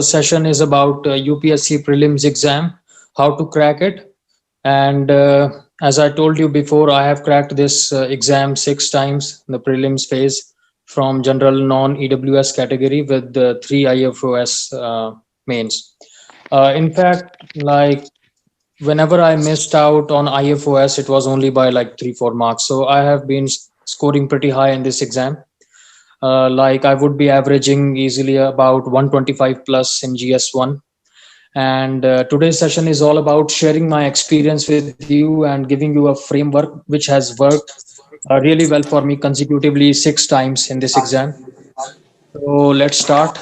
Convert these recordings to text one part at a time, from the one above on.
session is about UPSC prelims exam, how to crack it. And as I told you before, I have cracked this exam 6 times, the prelims phase from general non-EWS category with the 3 IFOS mains. In fact, like whenever I missed out on IFOS, it was only by like 3, 4 marks. So I have been scoring pretty high in this exam. Like I would be averaging easily about 125 plus in GS1. And today's session is all about sharing my experience with you and giving you a framework which has worked really well for me consecutively 6 times in this exam. So let's start.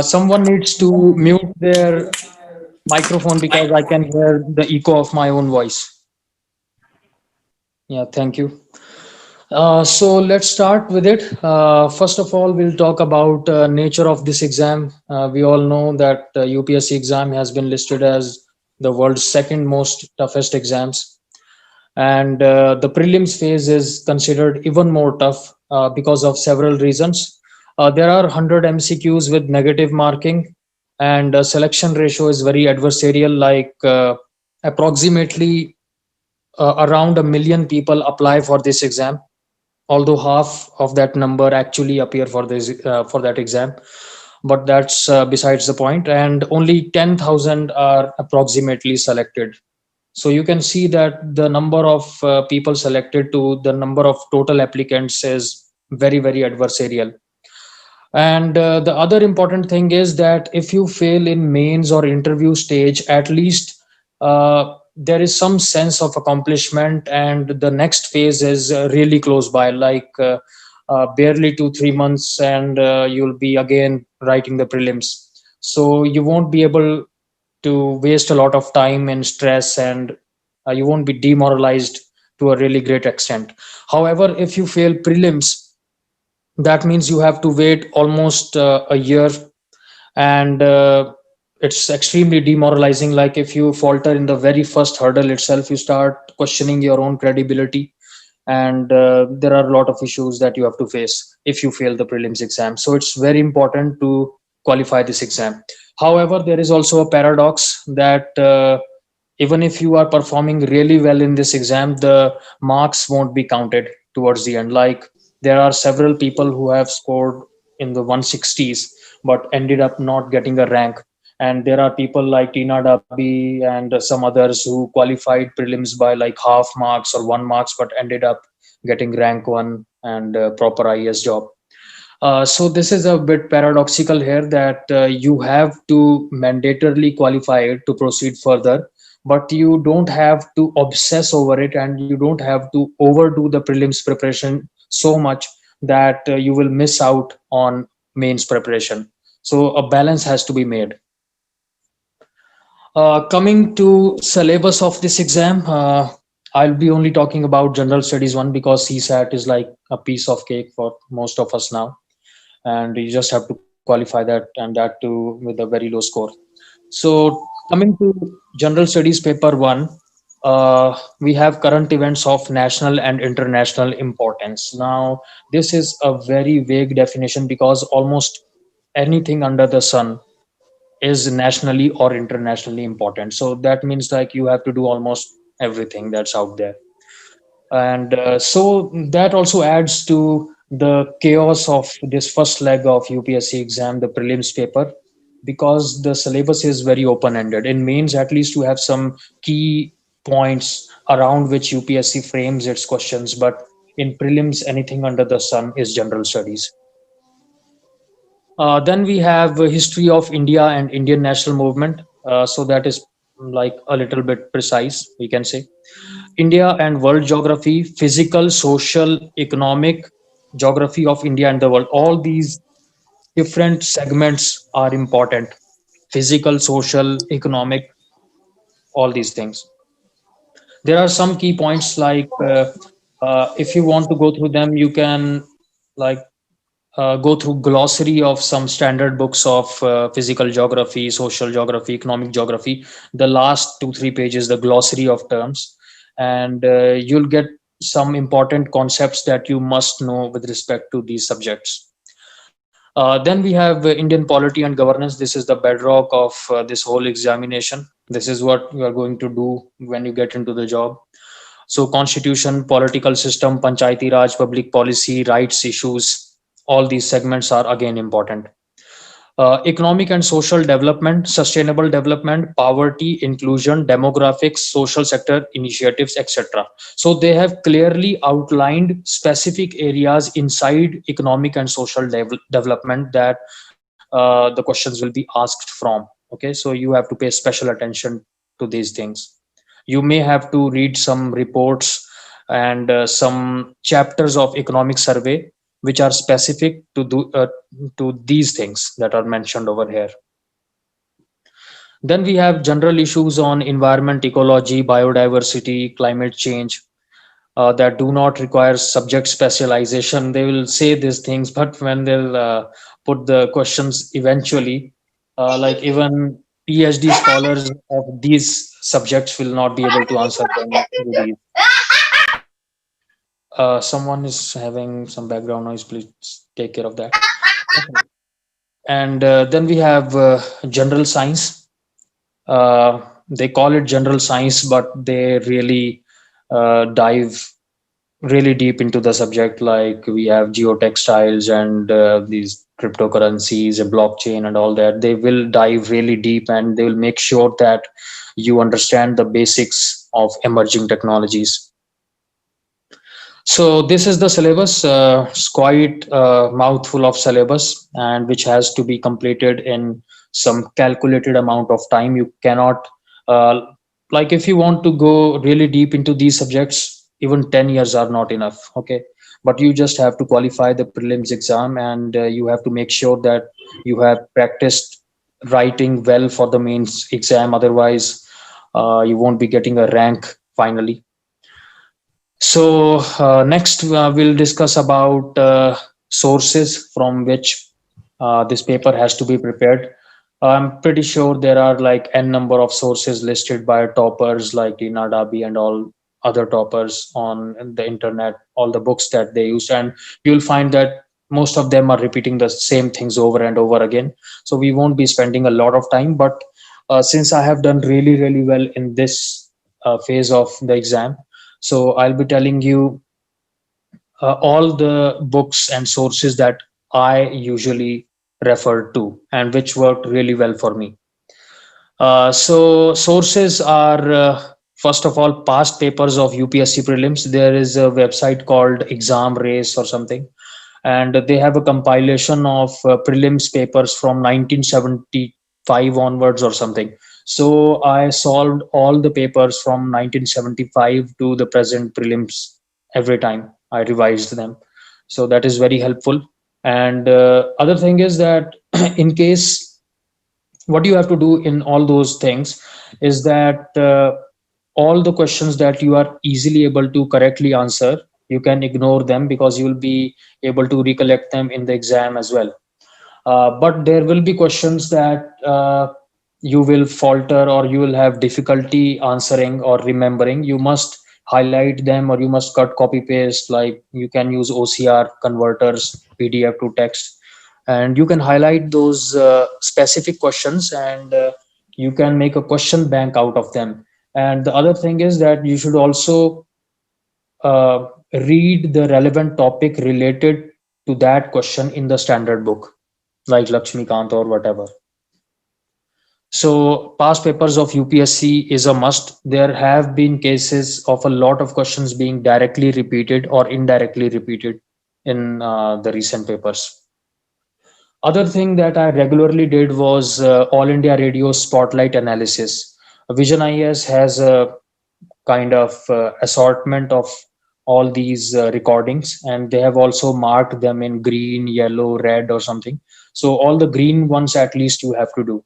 Someone needs to mute their microphone because I can hear the echo of my own voice. Yeah, thank you. So let's start with it. First of all, we'll talk about nature of this exam. We all know that UPSC exam has been listed as the world's second most toughest exams, and the prelims phase is considered even more tough because of several reasons. There are 100 MCQs with negative marking, and selection ratio is very adversarial. Like approximately around 1 million people apply for this exam, although half of that number actually appear for that exam, but that's besides the point. And only 10,000 are approximately selected. So you can see that the number of people selected to the number of total applicants is very adversarial. And the other important thing is that if you fail in mains or interview stage, at least there is some sense of accomplishment, and the next phase is really close by, like barely 2, 3 months, and you'll be again writing the prelims. So you won't be able to waste a lot of time in stress, and you won't be demoralized to a really great extent. However, if you fail prelims, that means you have to wait almost a year, and it's extremely demoralizing. Like if you falter in the very first hurdle itself, you start questioning your own credibility, and there are a lot of issues that you have to face if you fail the prelims exam. So it's very important to qualify this exam. However, there is also a paradox that even if you are performing really well in this exam, the marks won't be counted towards the end. Like there are several people who have scored in the 160s but ended up not getting a rank. And there are people like Tina Dabi and some others who qualified prelims by like half marks or 1 marks but ended up getting rank one and proper IS job. So this is a bit paradoxical here, that you have to mandatorily qualify to proceed further, but you don't have to obsess over it, and you don't have to overdo the prelims preparation so much that you will miss out on mains preparation. So a balance has to be made. Coming to syllabus of this exam, I'll be only talking about general studies one because CSAT is like a piece of cake for most of us now, and you just have to qualify that, and that too with a very low score. So coming to general studies paper one, we have current events of national and international importance. Now this is a very vague definition because almost anything under the sun is nationally or internationally important. So that means like you have to do almost everything that's out there. And so that also adds to the chaos of this first leg of UPSC exam, the prelims paper, because the syllabus is very open ended. In mains, at least you have some key points around which UPSC frames its questions, but in prelims, anything under the sun is general studies. Then we have a history of India and Indian national movement. So that is like a little bit precise, we can say. India and world geography, physical, social, economic geography of India and the world. All these different segments are important. Physical, social, economic, all these things. There are some key points like if you want to go through them, you can like go through glossary of some standard books of physical geography, social geography, economic geography. The last 2, 3 pages, the glossary of terms, and you'll get some important concepts that you must know with respect to these subjects. Then we have Indian polity and governance. This is the bedrock of this whole examination. This is what you are going to do when you get into the job. So constitution, political system, panchayati raj, public policy, rights issues, all these segments are again important. Economic and social development, sustainable development, poverty, inclusion, demographics, social sector initiatives, etc. So they have clearly outlined specific areas inside economic and social development that the questions will be asked from. Okay, so you have to pay special attention to these things. You may have to read some reports and some chapters of economic survey which are specific to these things that are mentioned over here. Then we have general issues on environment, ecology, biodiversity, climate change, that do not require subject specialization. They will say these things, but when they'll put the questions eventually, like even PhD scholars of these subjects will not be able to answer them to these. Someone is having some background noise. Please take care of that. Okay. And then we have general science. They call it general science, but they really dive really deep into the subject. Like we have geotextiles and these cryptocurrencies and blockchain and all that. They will dive really deep and they will make sure that you understand the basics of emerging technologies. So this is the syllabus. It's quite a mouthful of syllabus, and which has to be completed in some calculated amount of time. You cannot, uh, like, if you want to go really deep into these subjects, even 10 years are not enough. Okay, but you just have to qualify the prelims exam, and you have to make sure that you have practiced writing well for the mains exam. Otherwise, you won't be getting a rank finally. So next we'll discuss about sources from which this paper has to be prepared. I'm pretty sure there are like n number of sources listed by toppers like Dina Dabi and all other toppers on the internet, all the books that they use, and you'll find that most of them are repeating the same things over and over again. So we won't be spending a lot of time, but since I have done really, really well in this phase of the exam, so I'll be telling you all the books and sources that I usually refer to and which worked really well for me. So sources are first of all past papers of UPSC prelims. There is a website called Exam Race or something, and they have a compilation of prelims papers from 1975 onwards or something. So I solved all the papers from 1975 to the present prelims every time I revised them. So that is very helpful. And other thing is that in case, what you have to do in all those things is that all the questions that you are easily able to correctly answer, you can ignore them because you will be able to recollect them in the exam as well. But there will be questions that you will falter or you will have difficulty answering or remembering. You must highlight them or you must cut copy paste. Like you can use OCR converters, PDF to text, and you can highlight those specific questions, and you can make a question bank out of them. And the other thing is that you should also read the relevant topic related to that question in the standard book, like Lakshmikant or whatever. So past papers of UPSC is a must. There have been cases of a lot of questions being directly repeated or indirectly repeated in the recent papers. Other thing that I regularly did was All India Radio Spotlight analysis. Vision IAS has a kind of assortment of all these recordings, and they have also marked them in green, yellow, red or something. So all the green ones at least you have to do.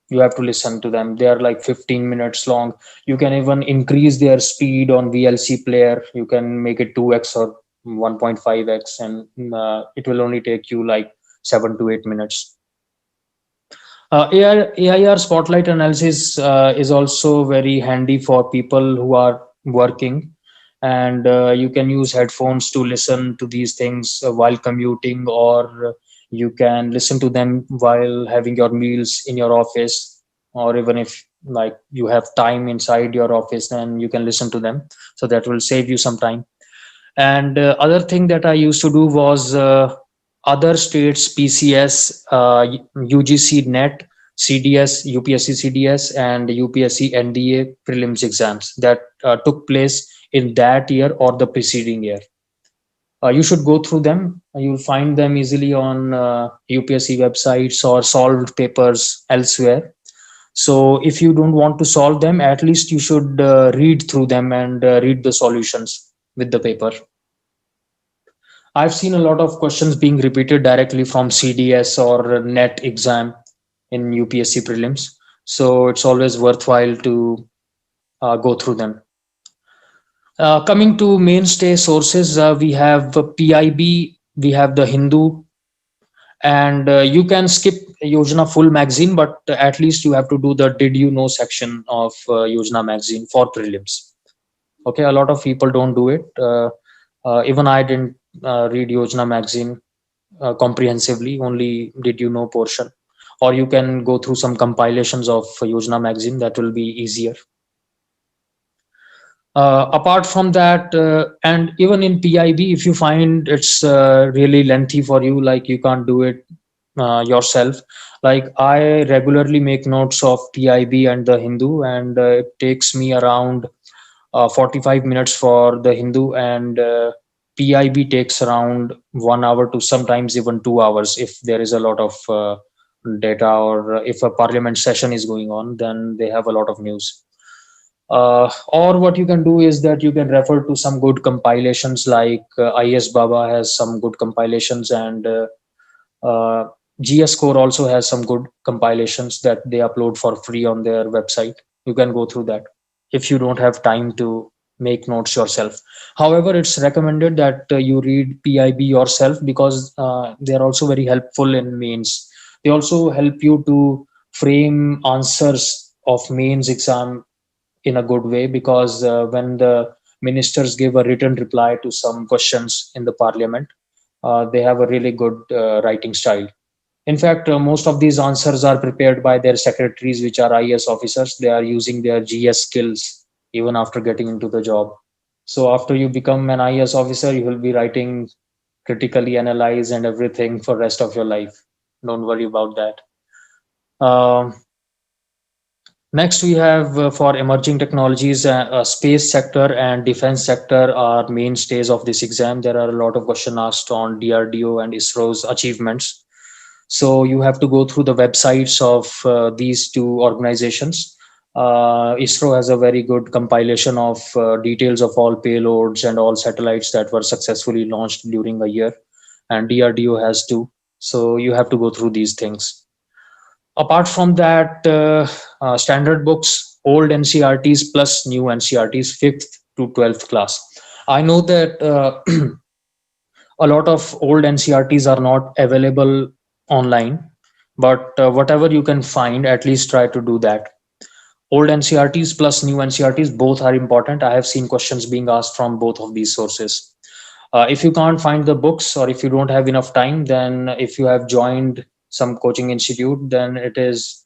You have to listen to them. They are like 15 minutes long. You can even increase their speed on VLC player. You can make it 2x or 1.5x, and it will only take you like 7 to 8 minutes. AIR Spotlight analysis is also very handy for people who are working, and you can use headphones to listen to these things while commuting, or You can listen to them while having your meals in your office, or even if like you have time inside your office, then you can listen to them. So that will save you some time. And other thing that I used to do was other states PCS, UGC NET, CDS, UPSC CDS, and UPSC NDA prelims exams that took place in that year or the preceding year. You should go through them. You'll find them easily on UPSC websites or solved papers elsewhere. So if you don't want to solve them, at least you should read through them and read the solutions with the paper. I've seen a lot of questions being repeated directly from CDS or NET exam in UPSC prelims. So it's always worthwhile to go through them. Coming to mainstay sources, we have PIB, we have the Hindu, and you can skip Yojana full magazine, but at least you have to do the Did You Know section of Yojana magazine for prelims. Okay, a lot of people don't do it. Even I didn't read Yojana magazine comprehensively, only Did You Know portion. Or you can go through some compilations of Yojana magazine, that will be easier. Apart from that, and even in PIB, if you find it's really lengthy for you, like you can't do it yourself, like I regularly make notes of PIB and the Hindu, and it takes me around 45 minutes for the Hindu, and PIB takes around 1 hour to sometimes even 2 hours if there is a lot of data, or if a parliament session is going on, then they have a lot of news. Or what you can do is that you can refer to some good compilations, like IS Baba has some good compilations, and uh, GS Core also has some good compilations that they upload for free on their website. You can go through that if you don't have time to make notes yourself. However, it's recommended that you read PIB yourself, because they are also very helpful in mains. They also help you to frame answers of mains exam in a good way, because when the ministers give a written reply to some questions in the parliament, they have a really good writing style. In fact, most of these answers are prepared by their secretaries, which are IS officers. They are using their GS skills even after getting into the job. So after you become an IS officer, you will be writing critically analyze and everything for rest of your life. Don't worry about that. Um Next, we have for emerging technologies, space sector and defense sector are mainstays of this exam. There are a lot of questions asked on DRDO and ISRO's achievements. So you have to go through the websites of these two organizations. ISRO has a very good compilation of details of all payloads and all satellites that were successfully launched during a year, and DRDO has too. So you have to go through these things. Apart from that, standard books, old NCRTs plus new NCRTs, 5th to 12th class. I know that a lot of old NCRTs are not available online, but whatever you can find, at least try to do that. Old NCRTs plus new NCRTs, both are important. I have seen questions being asked from both of these sources. If you can't find the books, or if you don't have enough time, then if you have joined some coaching institute, then it is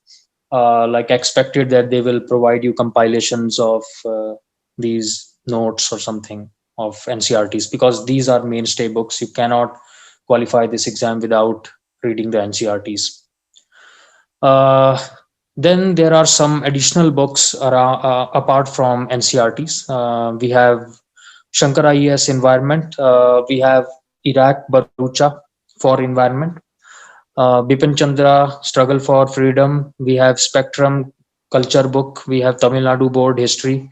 like expected that they will provide you compilations of these notes or something of NCRTs, because these are mainstay books. You cannot qualify this exam without reading the NCRTs. Uh, then there are some additional books around, apart from NCRTs. We have Shankar IAS Environment. We have Iraq Barucha for Environment. Bipin Chandra Struggle for Freedom. We have Spectrum Culture Book. We have Tamil Nadu Board History.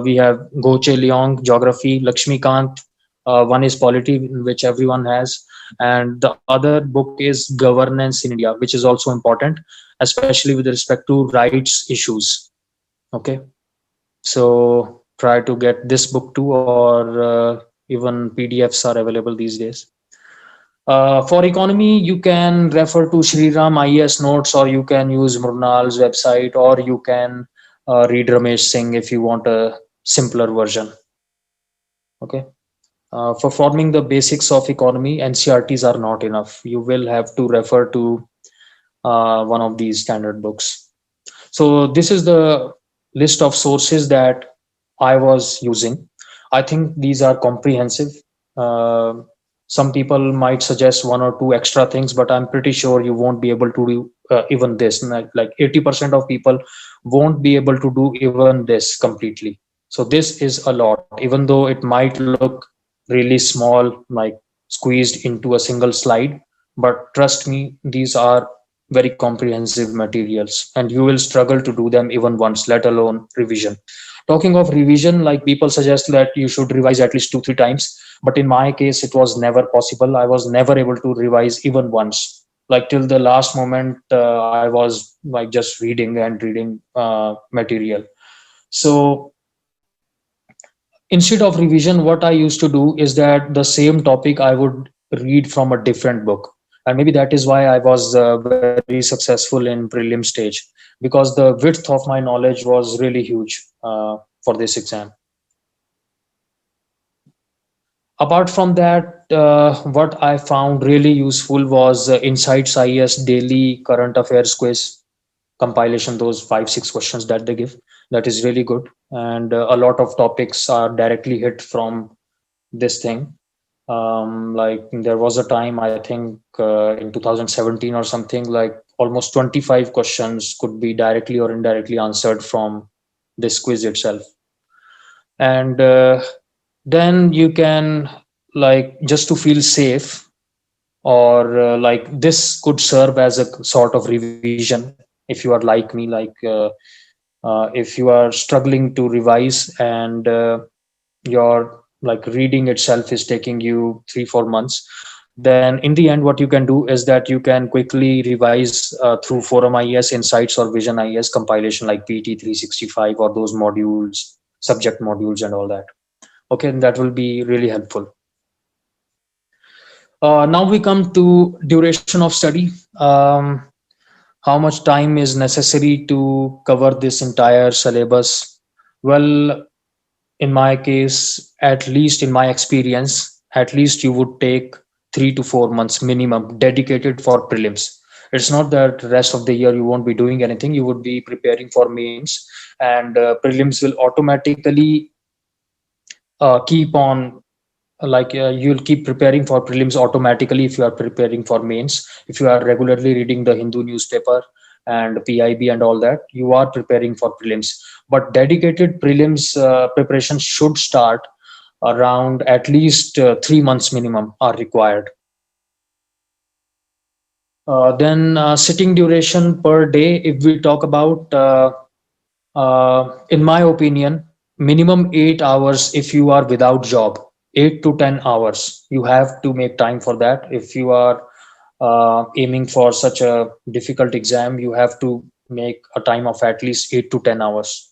We have Goche Leong Geography. Lakshmikant. One is Polity, which everyone has, and the other book is Governance in India, which is also important, especially with respect to rights issues. Okay, so try to get this book too, or even PDFs are available these days. For economy, you can refer to Shriram IAS notes, or you can use Murnal's website, or you can read Ramesh Singh if you want a simpler version. Okay. For forming the basics of economy, NCRTs are not enough. You will have to refer to one of these standard books. So this is the list of sources that I was using. I think these are comprehensive. Uh, some people might suggest one or two extra things, but I'm pretty sure you won't be able to do even this. Like 80% of people won't be able to do even this completely. So this is a lot, even though it might look really small, like squeezed into a single slide. But trust me, these are very comprehensive materials, and you will struggle to do them even once, let alone revision. Talking of revision, like people suggest that you should revise at least 2 3 times, but in my case it was never possible. I was never able to revise even once. Like till the last moment, I was like just reading and reading material. So instead of revision, what I used to do is that the same topic I would read from a different book. And maybe that is why I was very successful in prelim stage, because the width of my knowledge was really huge for this exam. Apart from that, what I found really useful was Insights IAS daily current affairs quiz compilation, those 5 6 questions that they give. That is really good. And a lot of topics are directly hit from this thing. Like there was a time, I think in 2017 or something, like almost 25 questions could be directly or indirectly answered from this quiz itself. And then you can, like, just to feel safe, or like this could serve as a sort of revision if you are like me, like if you are struggling to revise, and your like reading itself is taking you 3 4 months, then in the end what you can do is that you can quickly revise through Forum IAS, Insights, or Vision IAS compilation like PT 365 or those modules, subject modules and all that. Okay, and that will be really helpful. Now we come to duration of study. How much time is necessary to cover this entire syllabus? Well, in my case, at least in my experience, at least you would take 3 to 4 months minimum dedicated for prelims. It's not that rest of the year you won't be doing anything. You would be preparing for mains, and prelims will automatically keep on, like you'll keep preparing for prelims automatically if you are preparing for mains. If you are regularly reading the Hindu newspaper and PIB and all that, you are preparing for prelims. But dedicated prelims preparation should start around at least 3 months minimum are required. Then sitting duration per day, if we talk about, in my opinion, minimum 8 hours if you are without job. 8 to 10 hours. You have to make time for that. If you are aiming for such a difficult exam, you have to make a time of at least 8 to 10 hours.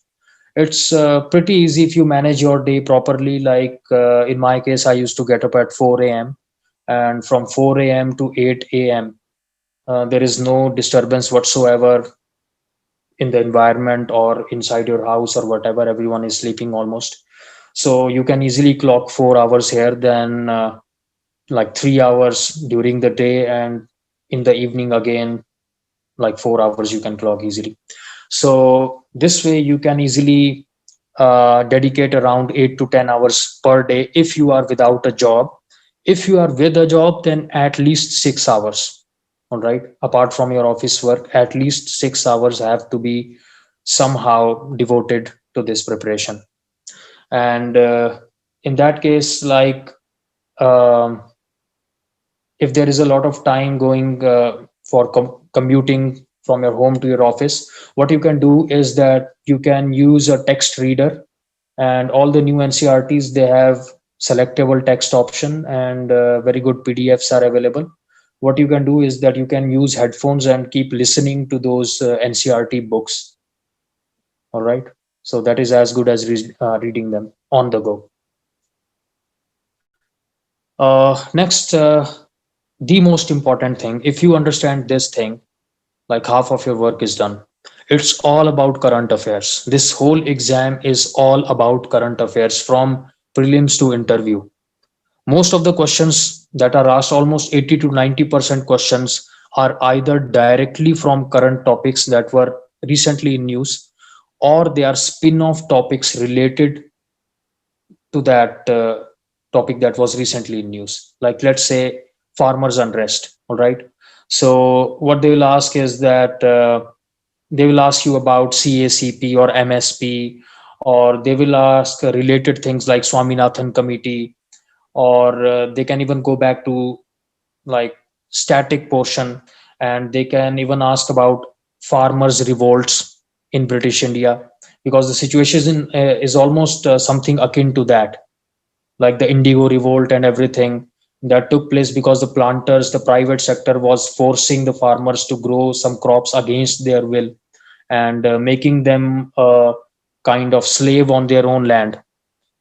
It's pretty easy if you manage your day properly. Like in my case, I used to get up at 4 a.m. and from 4 a.m. to 8 a.m. There is no disturbance whatsoever in the environment or inside your house or whatever. Everyone is sleeping almost, so you can easily clock 4 hours here, then like 3 hours during the day, and in the evening again like 4 hours you can clock easily. So this way you can easily dedicate around 8 to 10 hours per day if you are without a job. If you are with a job, then at least 6 hours. All right, apart from your office work, at least 6 hours have to be somehow devoted to this preparation. And in that case, like um, if there is a lot of time going for commuting from your home to your office, what you can do is that you can use a text reader. And all the new NCRTs, they have selectable text option, and very good PDFs are available. What you can do is that you can use headphones and keep listening to those NCRT books. All right, so that is as good as reading them on the go. Next, the most important thing, if you understand this thing, like half of your work is done. It's all about current affairs. This whole exam is all about current affairs from prelims to interview. Most of the questions that are asked, almost 80 to 90% questions, are either directly from current topics that were recently in news, or they are spin-off topics related to that topic that was recently in news. Like, let's say, farmers unrest. All right. So what they will ask is that they will ask you about CACP or MSP, or they will ask related things like Swaminathan Committee, or they can even go back to like static portion, and they can even ask about farmers revolts in British India, because the situation is almost something akin to that, like the Indigo revolt and everything that took place because the planters, the private sector, was forcing the farmers to grow some crops against their will, and making them kind of slave on their own land.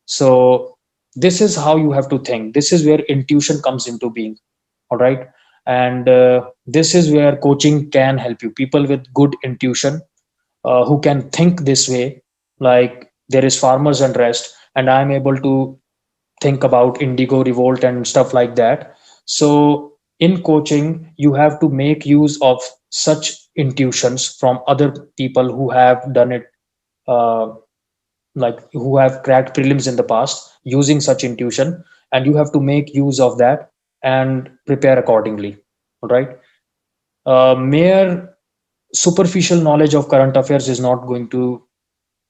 So this is how you have to think. This is where intuition comes into being. All right. And this is where coaching can help you. People with good intuition, who can think this way, like there is farmers unrest and I'm able to think about Indigo revolt and stuff like that. So in coaching, you have to make use of such intuitions from other people who have done it, uh, like who have cracked prelims in the past using such intuition, and you have to make use of that and prepare accordingly. All right. Mere superficial knowledge of current affairs is not going to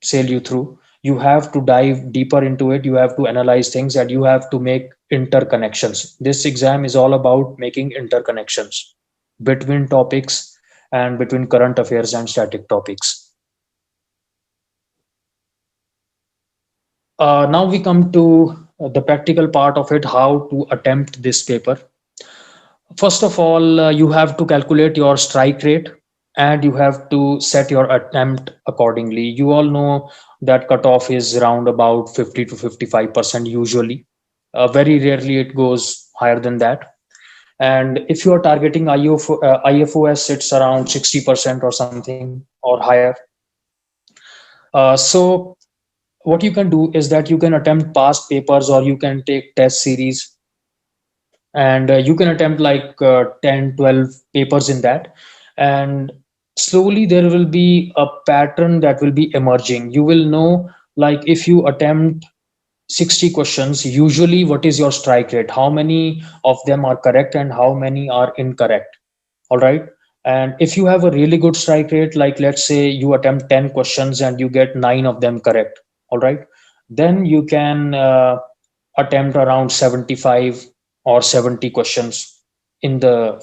sail you through. You have to dive deeper into it. You have to analyze things, and you have to make interconnections. This exam is all about making interconnections between topics and between current affairs and static topics. Now we come to the practical part of it, how to attempt this paper. First of all, you have to calculate your strike rate, and you have to set your attempt accordingly. You all know that cutoff is around about 50 to 55% usually. Very rarely it goes higher than that. And if you are targeting IFOS, it's around 60% or something or higher. So what you can do is that you can attempt past papers, or you can take test series, and you can attempt like 10, 12 papers in that, and slowly there will be a pattern that will be emerging. You will know, like if you attempt 60 questions, usually what is your strike rate, how many of them are correct and how many are incorrect. All right. And if you have a really good strike rate, like let's say you attempt 10 questions and you get 9 of them correct, all right, then you can attempt around 75 or 70 questions in the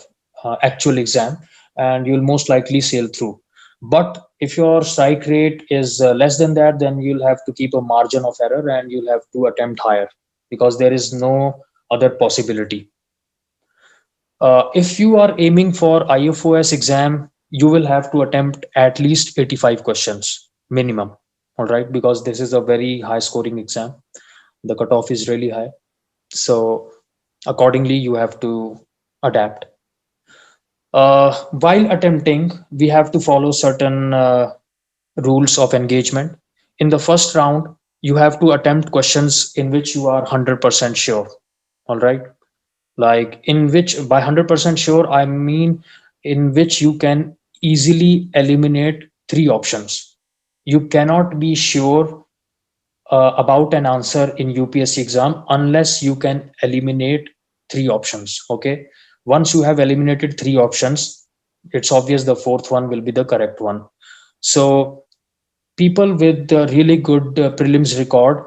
actual exam, and you'll most likely sail through. But if your strike rate is less than that, then you'll have to keep a margin of error and you'll have to attempt higher, because there is no other possibility. If you are aiming for IFOS exam, you will have to attempt at least 85 questions minimum. All right, because this is a very high scoring exam. The cutoff is really high. So accordingly, you have to adapt. While attempting, we have to follow certain rules of engagement. In the first round, you have to attempt questions in which you are 100% sure. All right. Like in which, by 100% sure, I mean in which you can easily eliminate three options. You cannot be sure about an answer in UPSC exam unless you can eliminate three options. Okay. Once you have eliminated three options, it's obvious the fourth one will be the correct one. So people with a really good prelims record,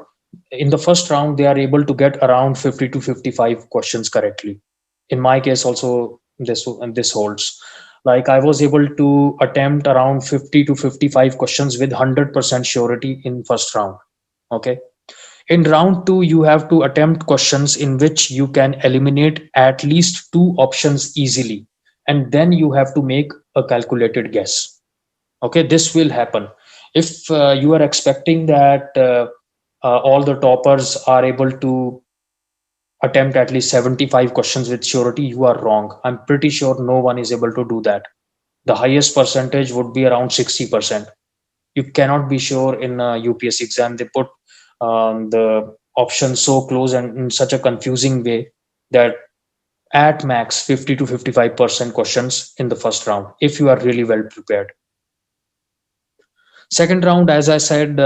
in the first round they are able to get around 50 to 55 questions correctly. In my case also, this holds. Like I was able to attempt around 50 to 55 questions with 100% surety in first round. Okay. In round 2, you have to attempt questions in which you can eliminate at least two options easily, and then you have to make a calculated guess. Okay, this will happen if you are expecting that all the toppers are able to attempt at least 75 questions with surety. You are wrong. I'm pretty sure no one is able to do that. The highest percentage would be around 60%. You cannot be sure in a UPSC exam. They put the options so close and in such a confusing way that at max 50 to 55% questions in the first round if you are really well prepared. Second round, as I said,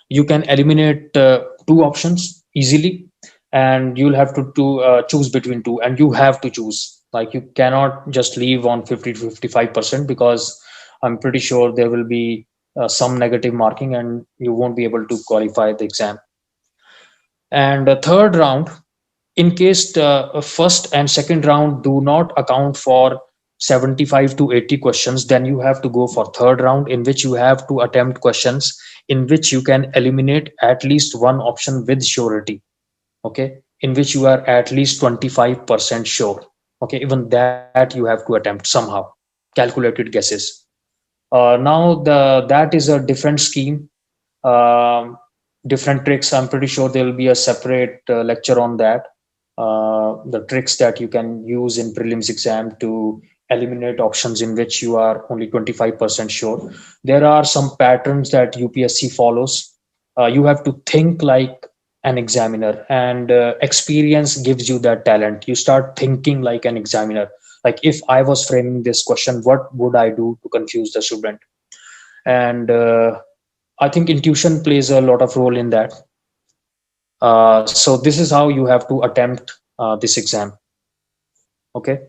you can eliminate two options easily, and you'll have to choose between two, and you have to choose. Like you cannot just leave on 50 to 55% because I'm pretty sure there will be some negative marking and you won't be able to qualify the exam. And the third round, in case the first and second round do not account for 75 to 80 questions, then you have to go for third round in which you have to attempt questions in which you can eliminate at least one option with surety. Okay, in which you are at least 25% sure. Okay, even that you have to attempt somehow, calculated guesses. Now that is a different scheme, um, different tricks. I'm pretty sure there will be a separate lecture on that. The tricks that you can use in prelims exam to eliminate options in which you are only 25% sure. There are some patterns that UPSC follows. You have to think like an examiner, and experience gives you that talent. You start thinking like an examiner. Like if I was framing this question, what would I do to confuse the student? And I think intuition plays a lot of role in that. So this is how you have to attempt this exam. Okay.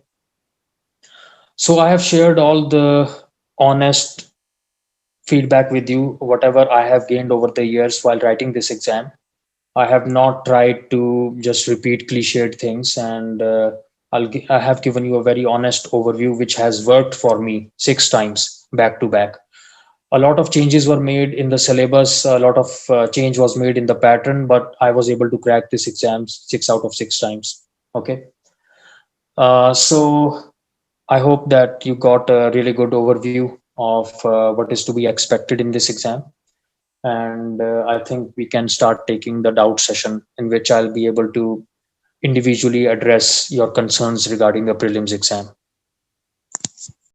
So I have shared all the honest feedback with you, whatever I have gained over the years while writing this exam. I have not tried to just repeat cliched things, and I have given you a very honest overview, which has worked for me 6 times back to back. A lot of changes were made in the syllabus, a lot of change was made in the pattern, but I was able to crack this exam 6 out of 6 times. Okay. So I hope that you got a really good overview of what is to be expected in this exam. And I think we can start taking the doubt session in which I'll be able to individually address your concerns regarding the prelims exam.